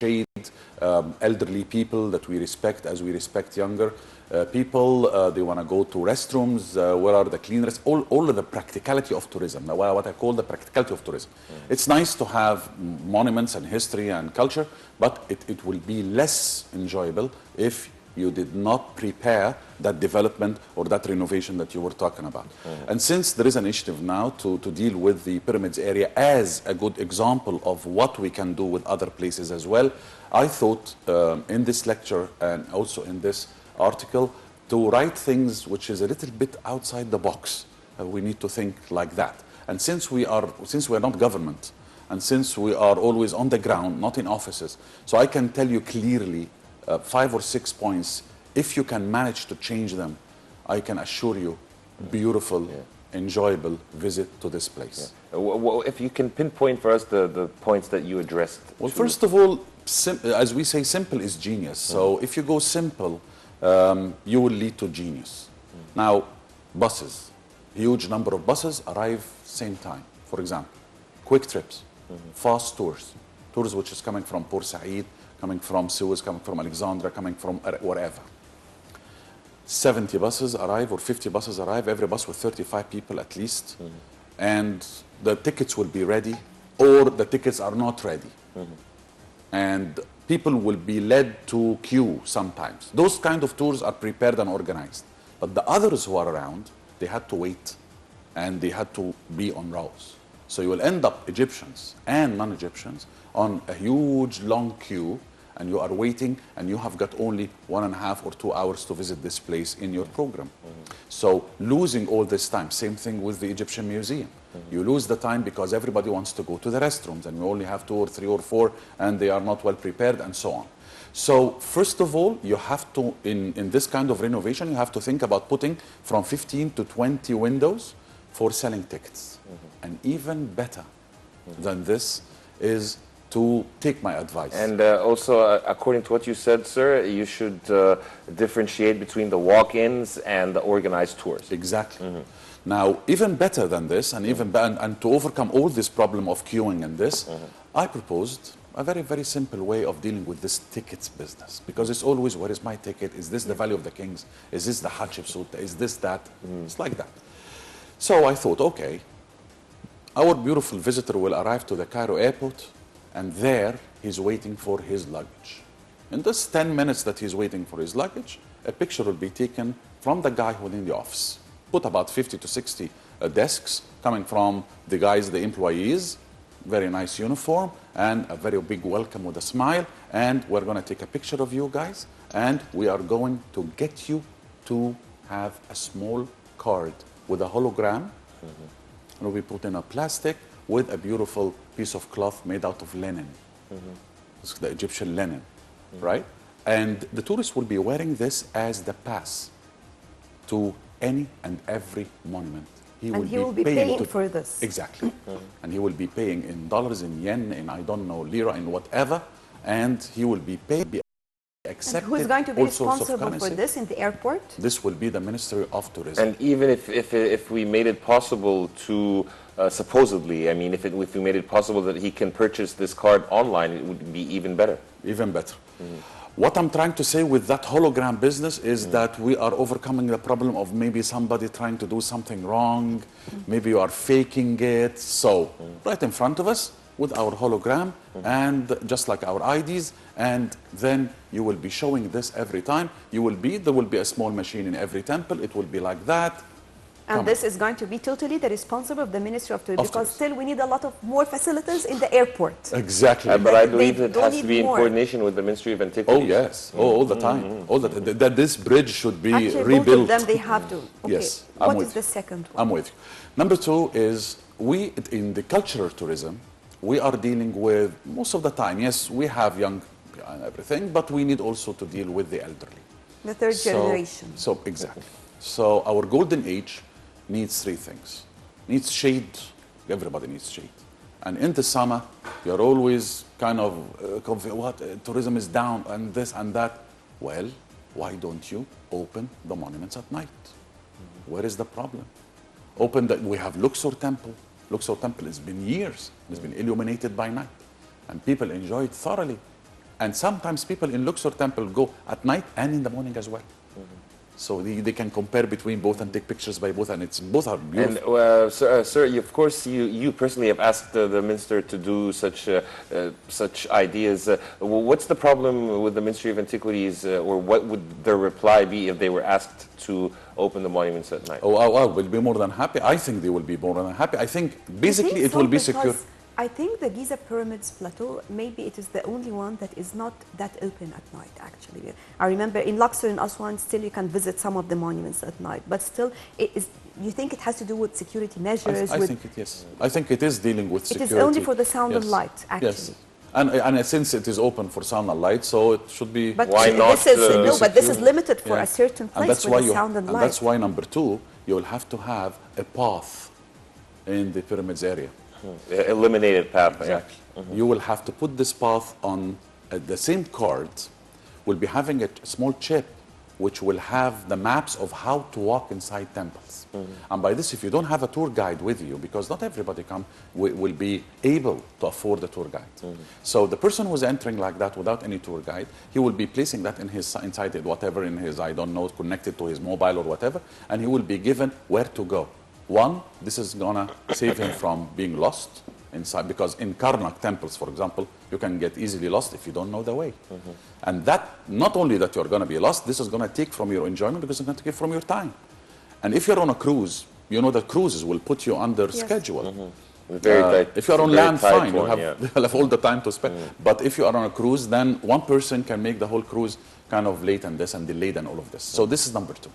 shade, elderly people that we respect as we respect younger people. They want to go to restrooms. Where are the cleaners? All of the practicality of tourism. Now, what I call the practicality of tourism. It's nice to have monuments and history and culture, but it will be less enjoyable if you did not prepare that development or that renovation that you were talking about. And since there is an initiative now to deal with the pyramids area as a good example of what we can do with other places as well, I thought in this lecture and also in this article to write things which is a little bit outside the box. We need to think like that. And since we are not government, and since we are always on the ground, not in offices, so I can tell you clearly 5 or 6 points. If you can manage to change them, I can assure you, beautiful, enjoyable visit to this place. Well, if you can pinpoint for us the points that you addressed. Well, first of all, as we say, simple is genius. So if you go simple, you will lead to genius. Now, buses, huge number of buses arrive same time. For example, quick trips, fast tours which is coming from Port Said, coming from Suez, coming from Alexandria, coming from wherever. 70 buses arrive or 50 buses arrive, every bus with 35 people at least, and the tickets will be ready or the tickets are not ready. And people will be led to queue sometimes. Those kind of tours are prepared and organized. But the others who are around, they had to wait and they had to be on rows. So you will end up, Egyptians and non-Egyptians, on a huge long queue, and you are waiting, and you have got only 1.5 or 2 hours to visit this place in your program. So losing all this time, same thing with the Egyptian Museum. You lose the time because everybody wants to go to the restrooms, and you only have 2 or 3 or 4, and they are not well prepared, and so on. So first of all, you have to, in this kind of renovation, you have to think about putting from 15 to 20 windows for selling tickets. And even better than this is to take my advice. And also, according to what you said, sir, you should differentiate between the walk-ins and the organized tours. Exactly. Now, even better than this, and and to overcome all this problem of queuing and this, I proposed a very, very simple way of dealing with this tickets business. Because it's always, where is my ticket? Is this the Valley of the Kings? Is this the Hatshepsut? Is this that? It's like that. So I thought, okay, our beautiful visitor will arrive to the Cairo airport, and there he's waiting for his luggage. In this 10 minutes that he's waiting for his luggage, a picture will be taken from the guy within the office. Put about 50 to 60 desks coming from the guys, the employees, very nice uniform, and a very big welcome with a smile. And we're going to take a picture of you guys, and we are going to get you to have a small card with a hologram. And will be put in a plastic with a beautiful piece of cloth made out of linen. It's the Egyptian linen, right? And the tourist will be wearing this as the pass to any and every monument. He will be paying for this. Exactly. And he will be paying in dollars, in yen, in I don't know, lira, in whatever. And he will be paid, accepted. And who is going to be responsible for this in the airport? This will be the Ministry of Tourism. And even if we made it possible to, supposedly, I mean, if we made it possible that he can purchase this card online, it would be even better. Even better. What I'm trying to say with that hologram business is that we are overcoming the problem of maybe somebody trying to do something wrong, maybe you are faking it. So, right in front of us with our hologram and just like our IDs, and then you will be showing this every time. There will be a small machine in every temple. It will be like that. And this is going to be totally the responsibility of the Ministry of Tourism, because still we need a lot of more facilities in the airport. Exactly. But I believe it has to be in coordination with the Ministry of Antiquities. Oh, yes. All the time. That this bridge should be Actually, rebuilt. both of them, they have to. Okay. Yes. What is the second one? I'm with you. Number two is, we, in the cultural tourism, we are dealing with, most of the time, yes, we have young and everything, but we need also to deal with the elderly. The third generation. So, exactly. So our golden age needs three things. Needs shade. Everybody needs shade. And in the summer, you're always kind of tourism is down and this and that. Well, why don't you open the monuments at night? Where is the problem? We have Luxor Temple. Luxor Temple has been years. It's been illuminated by night. And people enjoy it thoroughly. And sometimes people in Luxor temple go at night and in the morning as well. So they can compare between both and take pictures by both, and both are beautiful. And sir, of course, you personally have asked the minister to do such ideas. What's the problem with the Ministry of Antiquities, or what would their reply be if they were asked to open the monuments at night? Oh, we'll be more than happy. I think they will be more than happy. I think basically it will be secure. I think the Giza Pyramids Plateau, maybe it is the only one that is not that open at night, actually. I remember in Luxor and Aswan, still you can visit some of the monuments at night, but still, you think it has to do with security measures? I think it, yes. I think it is dealing with security. It is only for the sound and light, actually. Yes. And since it is open for sound and light, so it should be... But why not? But this is limited for a certain place for the sound and light. And that's why, number two, you will have to have a path in the pyramids area. Eliminated path. Exactly. Yeah. You will have to put this path on the same card. Will be having a small chip which will have the maps of how to walk inside temples. And by this, if you don't have a tour guide with you, because not everybody will be able to afford a tour guide. So the person who's entering like that without any tour guide, he will be placing that in his inside it, whatever in his, I don't know, connected to his mobile or whatever, and he will be given where to go. One, this is gonna save him from being lost inside, because in Karnak temples, for example, you can get easily lost if you don't know the way. And that, not only that you're gonna be lost, this is gonna take from your enjoyment, because it's gonna take from your time. And if you're on a cruise, you know that cruises will put you under schedule. Very tight. If you're on land, fine, you'll you'll have all the time to spend. But if you are on a cruise, then one person can make the whole cruise kind of late and this and delayed and all of this. So this is number two.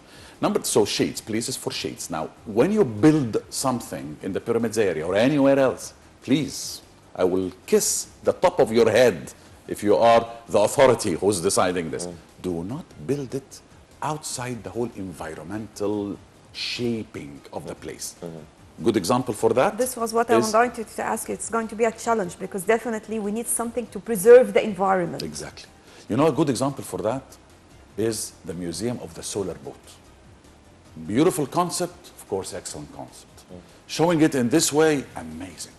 So shades, places for shades. Now, when you build something in the pyramids area or anywhere else, please, I will kiss the top of your head if you are the authority who's deciding this. Do not build it outside the whole environmental shaping of the place. Good example for that. This was what I'm going to ask you. It's going to be a challenge, because definitely we need something to preserve the environment. Exactly. You know, a good example for that is the Museum of the Solar Boat. Beautiful concept, of course, excellent concept. Showing it in this way, amazing,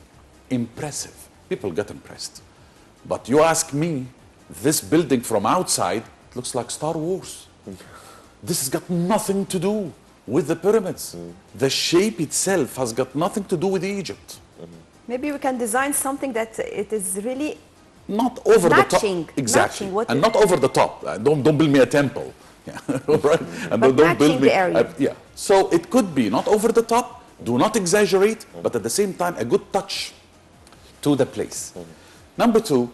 impressive. People get impressed. But you ask me, this building from outside looks like Star Wars. This has got nothing to do with the pyramids. The shape itself has got nothing to do with Egypt. Maybe we can design something that it is really not over the top. Exactly. And not over the top. Don't build me a temple. Yeah. Right? And but don't build me the area. Yeah. So it could be not over the top, do not exaggerate, but at the same time a good touch to the place. Number two,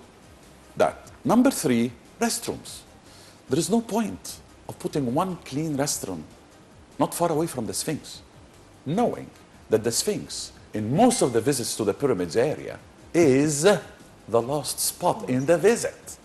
that. Number three, restrooms. There is no point of putting one clean restroom not far away from the Sphinx, knowing that the Sphinx, in most of the visits to the pyramids area, is the last spot in the visit.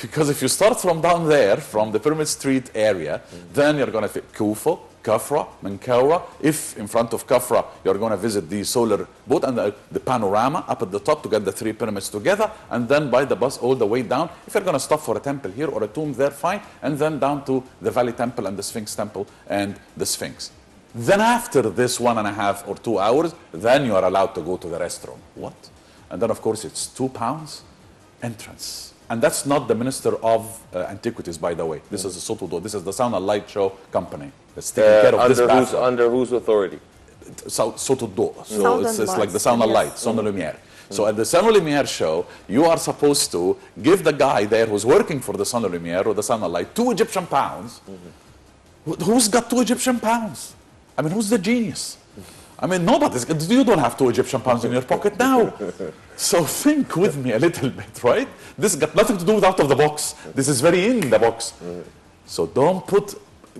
Because if you start from down there, from the Pyramid Street area, then you're going to fit Kufa, Kafra, Menkaura. If in front of Kafra, you're going to visit the solar boat and the panorama up at the top to get the three pyramids together, and then by the bus all the way down. If you're going to stop for a temple here or a tomb there, fine, and then down to the Valley Temple and the Sphinx Temple and the Sphinx. Then after this 1.5 or 2 hours, then you are allowed to go to the restroom. What? And then of course it's £2 entrance. And that's not the Minister of Antiquities, by the way. This is the Sotodo. This is the Sound and Light Show company that's taking care of this bathroom. Under whose authority? Sotodo. So it's like the Sound and Light, Sound and Lumiere. So at the Sound and Lumiere show, you are supposed to give the guy there who's working for the Sound and Lumiere or the Sound and Light 2 Egyptian pounds. Who's got 2 Egyptian pounds? I mean, who's the genius? I mean, nobody's. You don't have 2 Egyptian pounds in your pocket now. So think with me a little bit, right? This got nothing to do with out of the box. This is very in the box. So don't put.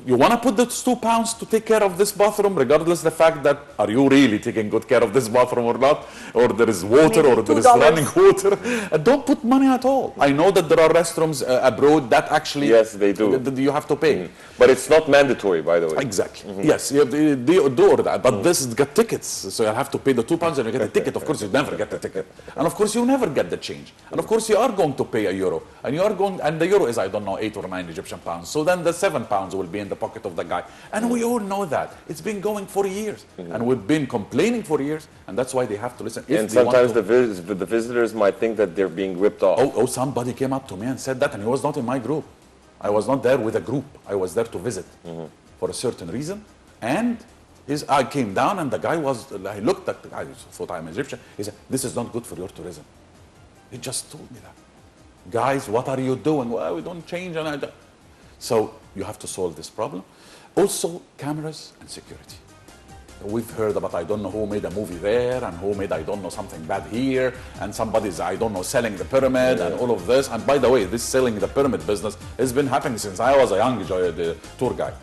You want to put those £2 to take care of this bathroom, regardless the fact that are you really taking good care of this bathroom or not, or there is water, or there is running water. Don't put money at all. I know that there are restrooms abroad that actually yes, they do. You have to pay, but it's not mandatory, by the way. Exactly. Yes, you have to do that. But this has got tickets, so you have to pay the £2 and you get a ticket. Of course, you never get the ticket, and of course, you never get the change. And of course, you are going to pay €1, and you are going, and the euro is I don't know 8 or 9 Egyptian pounds. So then the £7 will be in the pocket of the guy. And we all know that. It's been going for years. And we've been complaining for years, and that's why they have to listen. And sometimes the visitors might think that they're being ripped off. Oh, somebody came up to me and said that, and he was not in my group. I was not there with a group. I was there to visit for a certain reason. And I came down, and the guy I looked at the guy, I thought I'm Egyptian. He said, this is not good for your tourism. He just told me that. Guys, what are you doing? Well, we don't change. So you have to solve this problem. Also, cameras and security. We've heard about, I don't know who made a movie there, and who made, I don't know, something bad here, and somebody's, I don't know, selling the pyramid and all of this. And by the way, this selling the pyramid business has been happening since I was a young tour guide.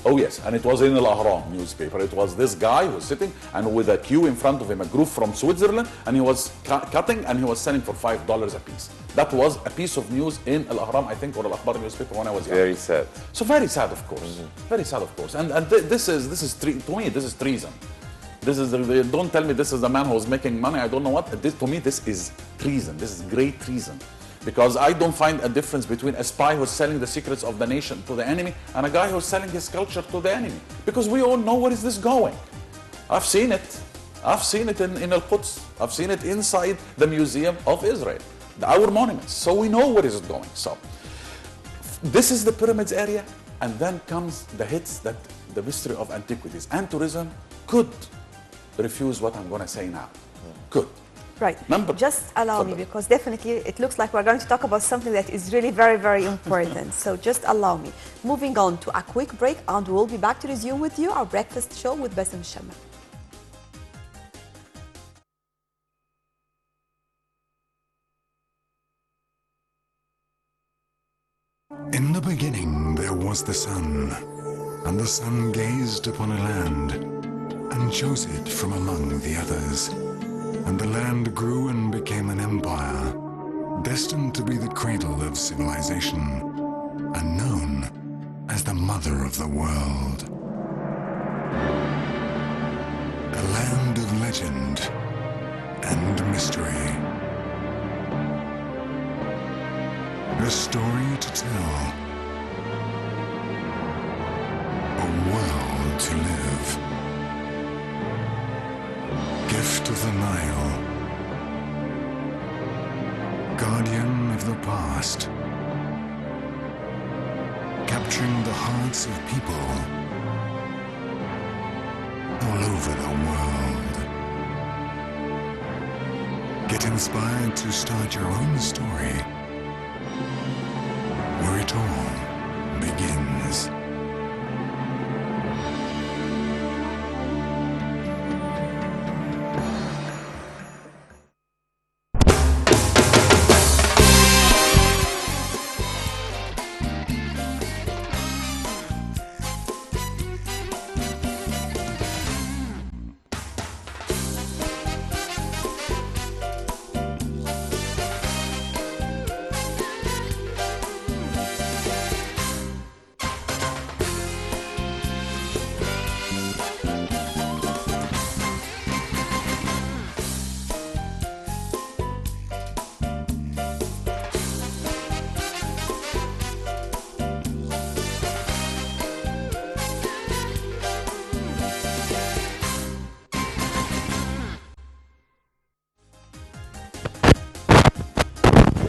Oh yes, and it was in Al-Ahram newspaper. It was this guy who was sitting, and with a queue in front of him, a group from Switzerland, and he was cutting, and he was selling for $5 a piece. That was a piece of news in Al-Ahram, I think, or Al-Akhbar newspaper when I was young. Very sad. So very sad, of course. Very sad, of course. And this is to me, this is treason. Don't tell me this is the man who's making money. I don't know what. To me, this is treason. This is great treason. Because I don't find a difference between a spy who's selling the secrets of the nation to the enemy and a guy who's selling his culture to the enemy. Because we all know where is this going. I've seen it. I've seen it in Al-Quds. I've seen it inside the Museum of Israel, our monuments. So we know where is it going. So this is the pyramids area, and then comes the hits that the mystery of antiquities and tourism could refuse what I'm going to say now. Could. Right. Just allow me, because definitely it looks like we're going to talk about something that is really very, very important. So just allow me. Moving on to a quick break, and we'll be back to resume with you our breakfast show with Bassam Shammaa. In the beginning there was the sun, and the sun gazed upon a land, and chose it from among the others. And the land grew and became an empire, destined to be the cradle of civilization, and known as the mother of the world. A land of legend and mystery. A story to tell. A world to live. Gift of the Nile, guardian of the past, capturing the hearts of people all over the world. Get inspired to start your own story, where it all begins.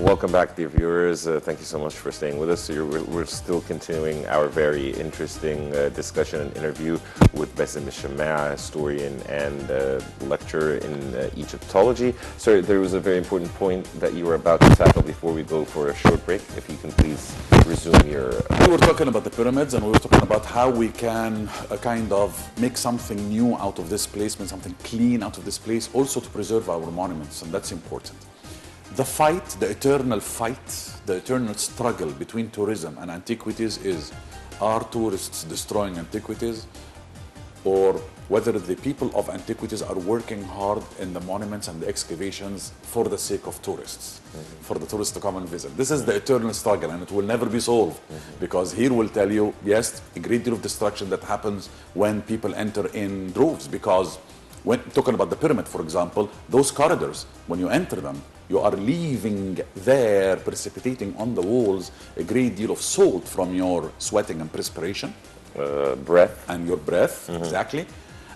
Welcome back, dear viewers. Thank you so much for staying with us. So we're still continuing our very interesting discussion and interview with Bassam Shammaa, historian and lecturer in Egyptology. So there was a very important point that you were about to tackle before we go for a short break. If you can please resume your... We were talking about the pyramids, and we were talking about how we can kind of make something new out of this place, make something clean out of this place, also to preserve our monuments, and that's important. The fight, the eternal fight, the eternal struggle between tourism and antiquities is, are tourists destroying antiquities, or whether the people of antiquities are working hard in the monuments and the excavations for the sake of tourists, for the tourists to come and visit. This is the eternal struggle, and it will never be solved, because here we'll tell you, yes, a great deal of destruction that happens when people enter in droves, because When talking about the pyramid, for example, those corridors, when you enter them, you are leaving there, precipitating on the walls a great deal of salt from your sweating and perspiration. Breath. And your breath, exactly.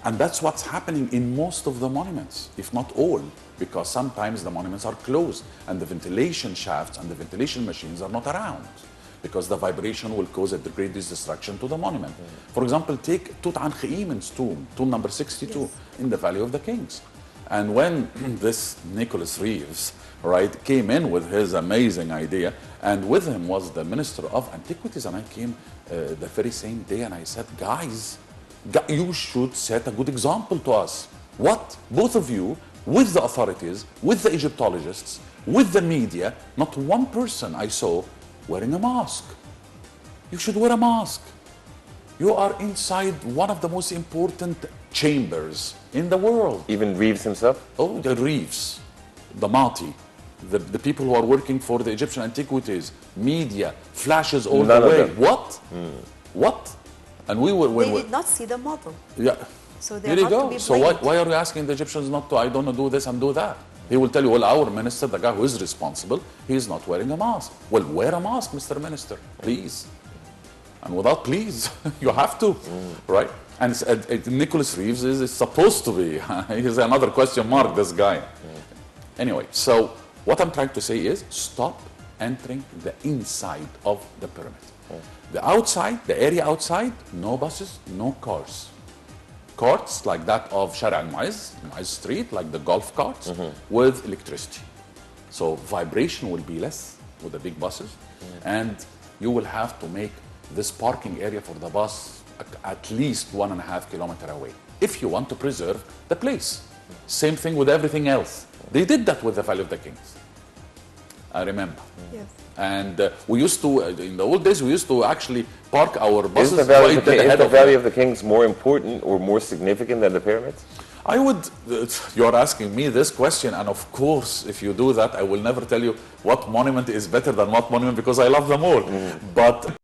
And that's what's happening in most of the monuments, if not all, because sometimes the monuments are closed and the ventilation shafts and the ventilation machines are not around, because the vibration will cause a great destruction to the monument. For example, take Tutankhamun's tomb number 62 in the Valley of the Kings. And when this Nicholas Reeves, right, came in with his amazing idea, and with him was the Minister of Antiquities, and I came the very same day and I said, guys, you should set a good example to us. What? Both of you, with the authorities, with the Egyptologists, with the media, not one person I saw wearing a mask. You should wear a mask. You are inside one of the most important chambers in the world. Even Reeves himself? Oh, the Reeves, the Mati, the people who are working for the Egyptian antiquities, media, flashes all None the way. of them. What? What? And we were... They did not see the model. Yeah. So they There you have to go. be So blamed. why are you asking the Egyptians not to, I don't know, do this and do that? He will tell you, well, our minister, the guy who is responsible, he is not wearing a mask. Well, wear a mask, Mr. Minister, please. And without please, you have to, right? And Nicholas Reeves is supposed to be. He's another question mark, this guy. Anyway, so what I'm trying to say is stop entering the inside of the pyramid. The outside, the area outside, no buses, no cars. Carts like that of Shara al-Mu'izz, Mu'izz Street, like the golf carts, with electricity. So vibration will be less with the big buses, and you will have to make this parking area for the bus at least 1.5 kilometers away if you want to preserve the place. Same thing with everything else. They did that with the Valley of the Kings. I remember. Yes. And we used to, in the old days, we used to actually park our buses Is the Valley, right at the head of Valley of the Kings more important or more significant than the pyramids? I would, you're asking me this question, and of course, if you do that, I will never tell you what monument is better than what monument, because I love them all. But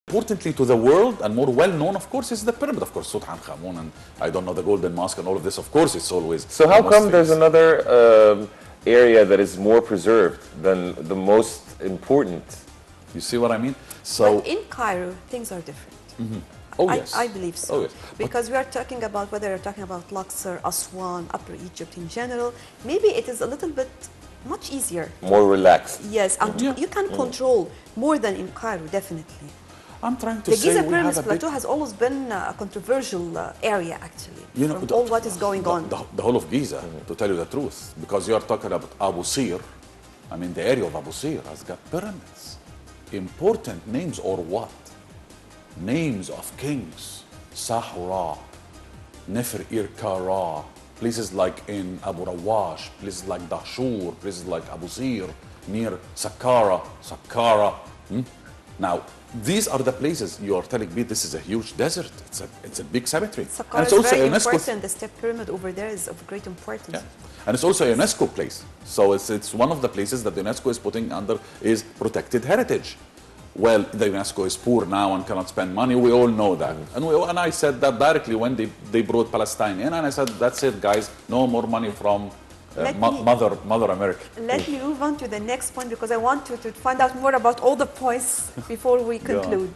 importantly to the world, and more well-known, of course, is the pyramid. Of course, Tutankhamun, and I don't know, the Golden Mosque and all of this, of course, it's always... So how the most come there's famous. another area that is more preserved than the most important? You see what I mean? So, But in Cairo, things are different. oh yes. I believe so. Oh yes. Because we are talking about, whether you're talking about Luxor, Aswan, Upper Egypt in general, maybe it is a little bit much easier. More relaxed. Yes, and Yeah. you can control more than in Cairo, definitely. I'm trying to The say Giza we Pyramids have a big... Plateau has always been a controversial area, actually, You know, from all what is going on. The whole of Giza, to tell you the truth, because you are talking about Abu Sir. I mean, the area of Abu Sir has got pyramids. Important names, or what? Names of kings. Sahra, Nefer Irkara, places like in Abu Rawash, places like Dahshur, places like Abu Sir, near Saqqara. Now, these are the places you are telling me this is a huge desert. It's a big cemetery. Saqqara is very important. The step pyramid over there is of great importance. Yeah. And it's also a UNESCO place. So it's one of the places that the UNESCO is putting under is protected heritage. Well, the UNESCO is poor now and cannot spend money. We all know that. And I said that directly when they brought Palestine in. And I said, that's it, guys. No more money from Mother America. Let me move on to the next point, because I want to find out more about all the points before we conclude.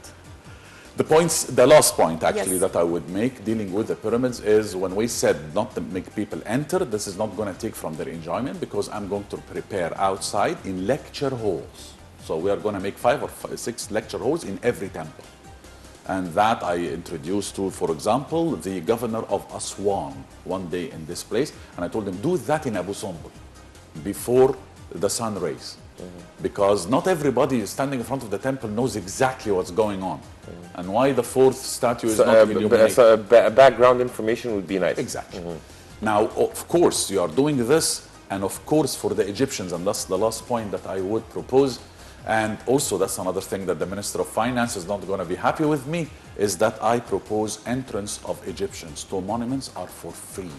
The last point actually Yes. that I would make dealing with the pyramids is when we said not to make people enter, this is not going to take from their enjoyment, because I'm going to prepare outside in lecture halls. So we are going to make 5 or 6 lecture halls in every temple. And that I introduced to, for example, the governor of Aswan one day in this place. And I told him, do that in Abu Simbel before the sun rays. Because not everybody standing in front of the temple knows exactly what's going on. And why the 4th statue is not illuminated. So background information would be nice. Exactly. Now, of course, you are doing this, and of course for the Egyptians, and that's the last point that I would propose, and also that's another thing that the Minister of Finance is not going to be happy with me, is that I propose entrance of Egyptians to monuments are for free.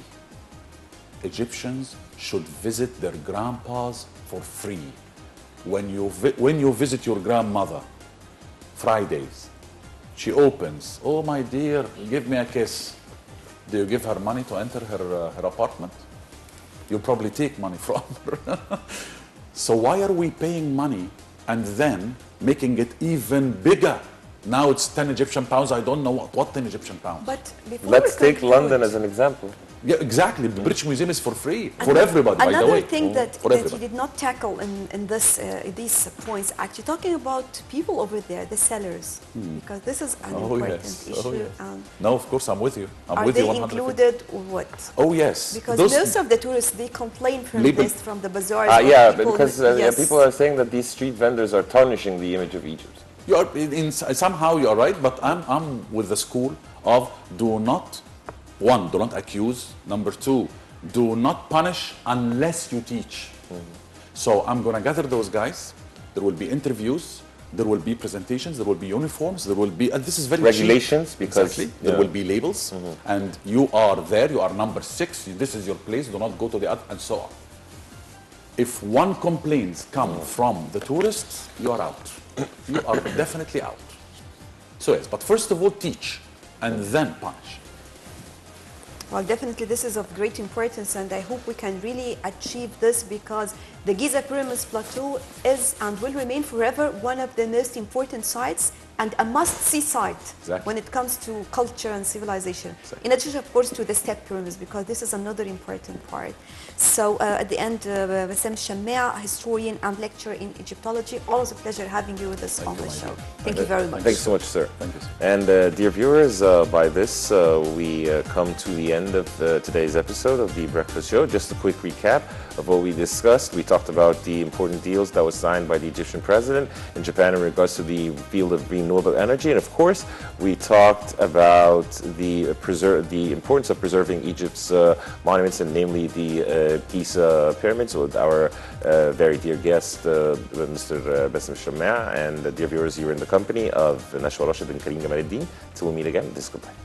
Egyptians should visit their grandpas for free. When you visit your grandmother, Fridays, she opens, oh my dear, give me a kiss. Do you give her money to enter her apartment? You probably take money from her. So why are we paying money and then making it even bigger? Now it's 10 Egyptian pounds. I don't know what 10 Egyptian pounds. But before Let's we take conclude, London as an example. Yeah, exactly. The British Museum is for free for everybody. By the Another way, thing that for you everybody. did not tackle in these points, actually talking about people over there, the sellers, because this is an important issue. yes. And No, of course, I'm with you. I'm are with they you 100%. included or what? Oh yes. Because Those- most of the tourists, they complain from Label- this, from the bazaars. Yeah, or people, because yes. people are saying that these street vendors are tarnishing the image of Egypt. You are somehow you are right, but I'm with the school of do not accuse. Number two, do not punish unless you teach. So I'm gonna gather those guys. There will be interviews. There will be presentations. There will be uniforms. There will be this is very Regulations, cheap. because Exactly. There will be labels, and you are there. You are number 6. This is your place. Do not go to the other, and so on. If one complaints come from the tourists, you are out. You are definitely out. So yes, but first of all, teach, and then punish. Well, definitely this is of great importance, and I hope we can really achieve this, because the Giza Pyramids Plateau is and will remain forever one of the most important sites and a must-see site when it comes to culture and civilization. In addition, of course, to the step pyramids, because this is another important part. So at the end, Bassam Shammaa, historian and lecturer in Egyptology, always a pleasure having you with us on the show. Thank you very much. Thanks so much, sir. Thank you, sir. And dear viewers, by this we come to the end of today's episode of The Breakfast Show. Just a quick recap of what we discussed. We talked about the important deals that was signed by the Egyptian president in Japan in regards to the field of renewable energy. And of course, we talked about the importance of preserving Egypt's monuments, and namely the Giza pyramids, with our very dear guest, Mr. Bassam Shammaa. And dear viewers, you were in the company of Nashwa Rashid and Karim Gamaluddin. Till we meet again, this is goodbye.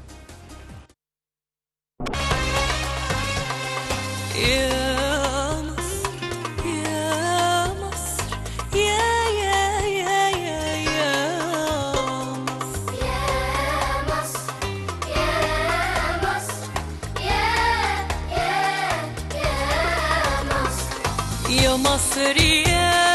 يا مصر يا